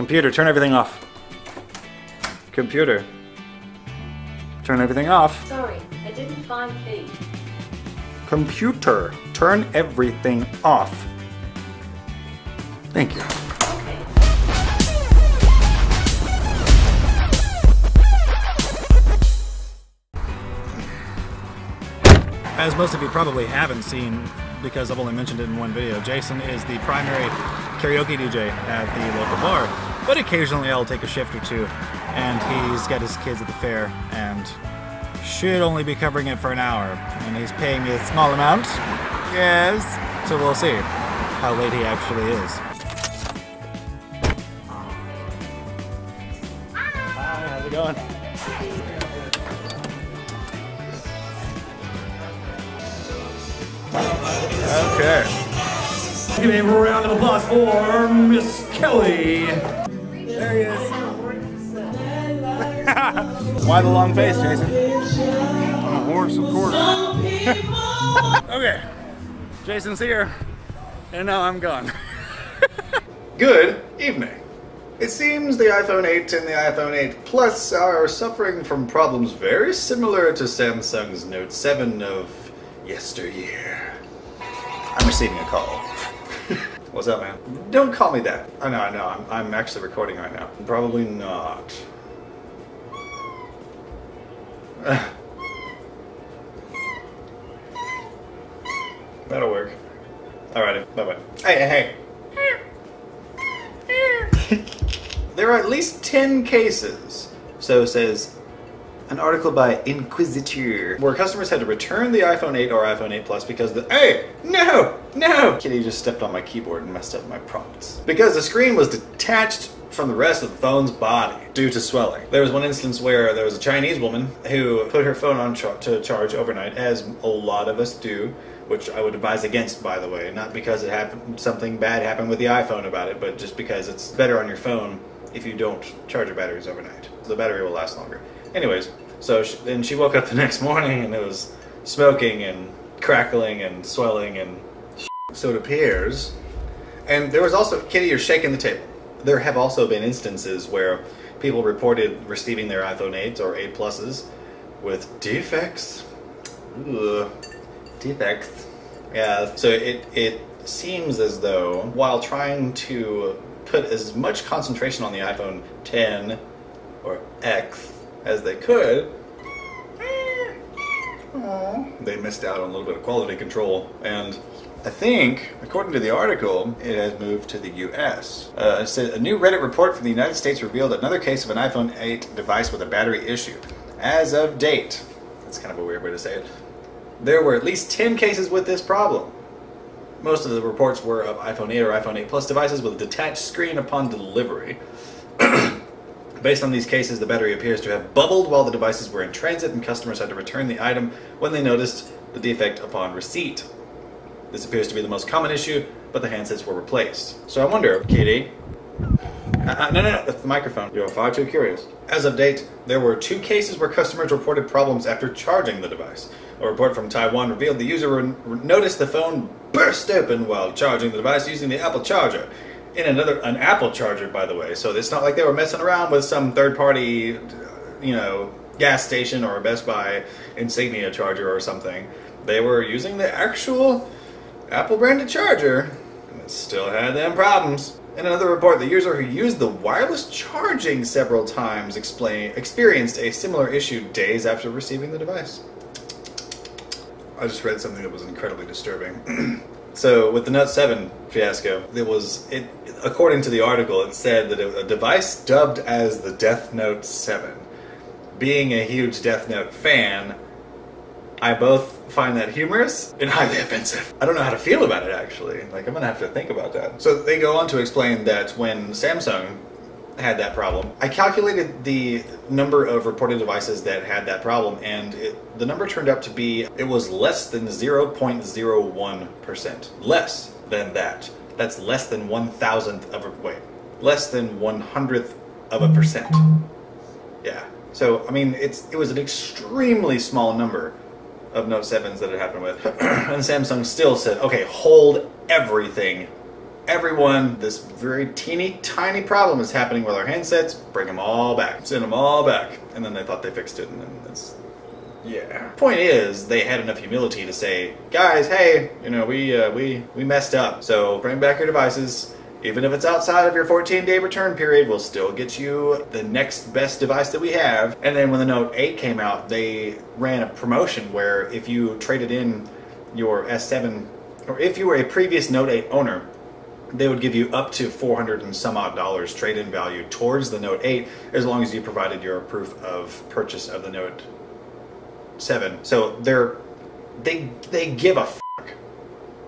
Computer, turn everything off. Computer, turn everything off. Sorry, I didn't find key. Computer, turn everything off. Thank you. Okay. As most of you probably haven't seen, because I've only mentioned it in one video, Jason is the primary karaoke DJ at the local bar, but occasionally I'll take a shift or two, and he's got his kids at the fair, and should only be covering it for an hour, and he's paying me a small amount. Yes, so we'll see how late he actually is. Hi, how's it going? Okay. Give me a round of applause for Miss Kelly. There he is. Why the long face, Jason? I'm a horse, of course. Okay. Jason's here, and now I'm gone. Good evening. It seems the iPhone 8 and the iPhone 8 Plus are suffering from problems very similar to Samsung's Note 7 of yesteryear. I'm receiving a call. What's up, man? Don't call me that. I know, I'm actually recording right now. Probably not. That'll work. Alrighty, bye-bye. Hey. There are at least 10 cases, so says an article by Inquisiteur, where customers had to return the iPhone 8 or iPhone 8 Plus because no! Kitty just stepped on my keyboard and messed up my prompts. Because the screen was detached from the rest of the phone's body due to swelling. There was one instance where there was a Chinese woman who put her phone on to charge overnight, as a lot of us do, which I would advise against, by the way. Not because it happened, something bad happened with the iPhone about it, but just because it's better on your phone if you don't charge your batteries overnight. The battery will last longer. Anyways, so then she woke up the next morning and it was smoking and crackling and swelling and so it appears. And there was also, Kitty, you're shaking the table. There have also been instances where people reported receiving their iPhone 8s or 8 Pluses with defects. Ugh. Defects. Yeah, so it seems as though while trying to put as much concentration on the iPhone 10 or X as they could, they missed out on a little bit of quality control. And I think, according to the article, it has moved to the US. It said a new Reddit report from the United States revealed another case of an iPhone 8 device with a battery issue. As of date, that's kind of a weird way to say it, there were at least 10 cases with this problem. Most of the reports were of iPhone 8 or iPhone 8 Plus devices with a detached screen upon delivery. Based on these cases, the battery appears to have bubbled while the devices were in transit, and customers had to return the item when they noticed the defect upon receipt. This appears to be the most common issue, but the handsets were replaced. So I wonder, Katie... no, that's the microphone. You're far too curious. As of date, there were 2 cases where customers reported problems after charging the device. A report from Taiwan revealed the user noticed the phone burst open while charging the device using the Apple charger. In an Apple charger, by the way, so it's not like they were messing around with some third-party, gas station or a Best Buy Insignia charger or something. They were using the actual Apple-branded charger, and it still had them problems. In another report, the user who used the wireless charging several times experienced a similar issue days after receiving the device. I just read something that was incredibly disturbing. So, with the Note 7 fiasco, according to the article, it said that a device dubbed as the Death Note 7. Being a huge Death Note fan, I both find that humorous and highly offensive. I don't know how to feel about it, actually. Like, I'm gonna have to think about that. So, they go on to explain that when Samsung had that problem, I calculated the number of reported devices that had that problem, and the number turned out to be, it was less than 0.01%. Less than that. That's less than 1,000th of a, less than 100th of a percent. Yeah. So, I mean, it was an extremely small number of Note 7s that it happened with. And Samsung still said, okay, hold everything everyone, this very teeny tiny problem is happening with our handsets, bring them all back, send them all back. And then they thought they fixed it, and then that's, yeah. Point is, they had enough humility to say, guys, hey, you know, we messed up, so bring back your devices. Even if it's outside of your 14-day return period, we'll still get you the next best device that we have. And then when the Note 8 came out, they ran a promotion where if you traded in your S7, or if you were a previous Note 8 owner, they would give you up to $400 and some odd trade-in value towards the Note 8, as long as you provided your proof of purchase of the Note 7. So they give a fuck.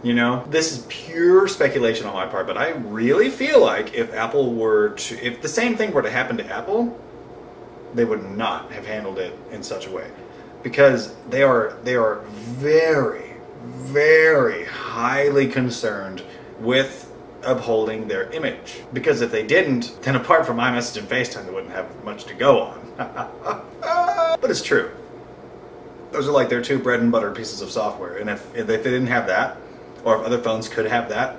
You know, this is pure speculation on my part, but I really feel like if Apple were to, if the same thing were to happen to Apple, they would not have handled it in such a way, because they are very, very highly concerned with upholding their image. Because if they didn't, then apart from iMessage and FaceTime, they wouldn't have much to go on. But it's true. Those are like their two bread and butter pieces of software, and if they didn't have that, or if other phones could have that,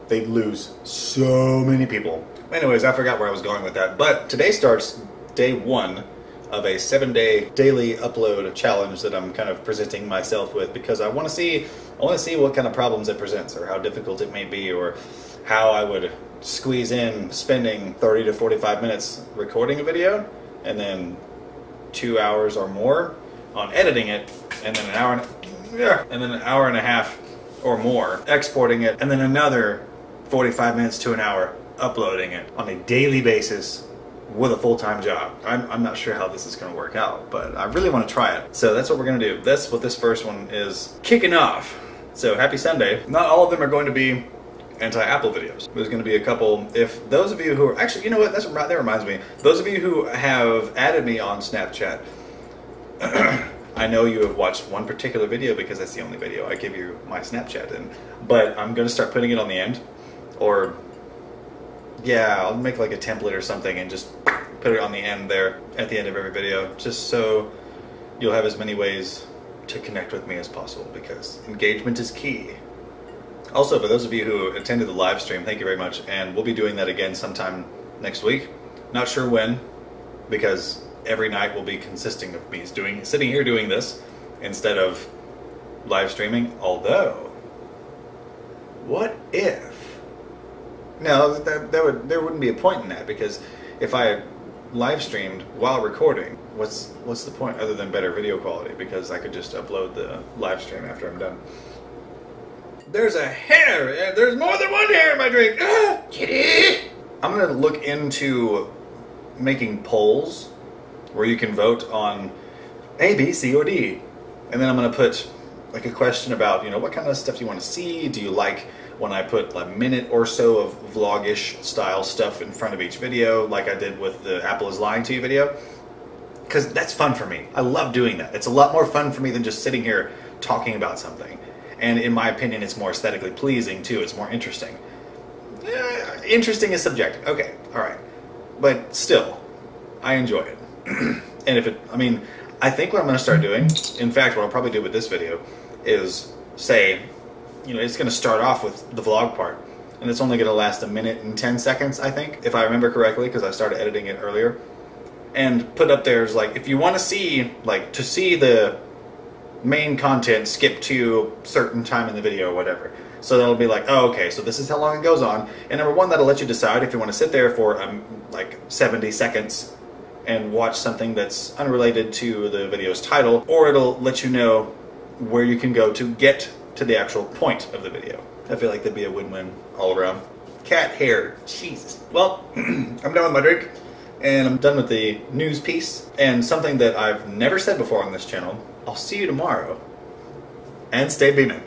they'd lose so many people. Anyways, I forgot where I was going with that. But today starts day 1 of a 7-day daily upload challenge that I'm kind of presenting myself with, because I want to see what kind of problems it presents, or how difficult it may be, or how I would squeeze in spending 30 to 45 minutes recording a video, and then 2 hours or more on editing it, and then an hour and a half or more exporting it, and then another 45 minutes to an hour uploading it on a daily basis with a full-time job. I'm not sure how this is going to work out, but I really want to try it. So that's what we're going to do. That's what this first one is kicking off. So happy Sunday. Not all of them are going to be anti-Apple videos. There's going to be a couple. If those of you who are actually, you know what, that reminds me. Those of you who have added me on Snapchat, I know you have watched one particular video because that's the only video I give you my Snapchat in. But I'm going to start putting it on the end. Or, yeah, I'll make like a template or something and just put it on the end there at the end of every video. Just so you'll have as many ways to connect with me as possible, because engagement is key. Also, for those of you who attended the live stream, thank you very much. And we'll be doing that again sometime next week. Not sure when, because every night will be consisting of me sitting here doing this instead of live streaming. Although, what if? No, there wouldn't be a point in that, because if I live streamed while recording, what's the point other than better video quality? Because I could just upload the live stream after I'm done. There's a hair! There's more than one hair in my drink! Ah, kitty! I'm gonna look into making polls where you can vote on A, B, C, or D. And then I'm going to put like a question about, you know, what kind of stuff you want to see. Do you like when I put like a minute or so of vlog-ish style stuff in front of each video, like I did with the Apple is Lying to You video? Because that's fun for me. I love doing that. It's a lot more fun for me than just sitting here talking about something. And in my opinion, it's more aesthetically pleasing too. It's more interesting. Interesting is subjective. Okay, all right. But still, I enjoy it. And if it, I mean, I think what I'm going to start doing, in fact, what I'll probably do with this video is say, you know, it's going to start off with the vlog part, and it's only going to last 1 minute and 10 seconds, I think, if I remember correctly, because I started editing it earlier. And put up there is like, if you want to see, like, to see the main content, skip to a certain time in the video or whatever. So that'll be like, oh, okay, so this is how long it goes on. And number one, that'll let you decide if you want to sit there for like 70 seconds and watch something that's unrelated to the video's title, or it'll let you know where you can go to get to the actual point of the video. I feel like that'd be a win-win all around. Cat hair, Jesus. Well, I'm done with my drink, and I'm done with the news piece, and something that I've never said before on this channel. I'll see you tomorrow, and stay beaming.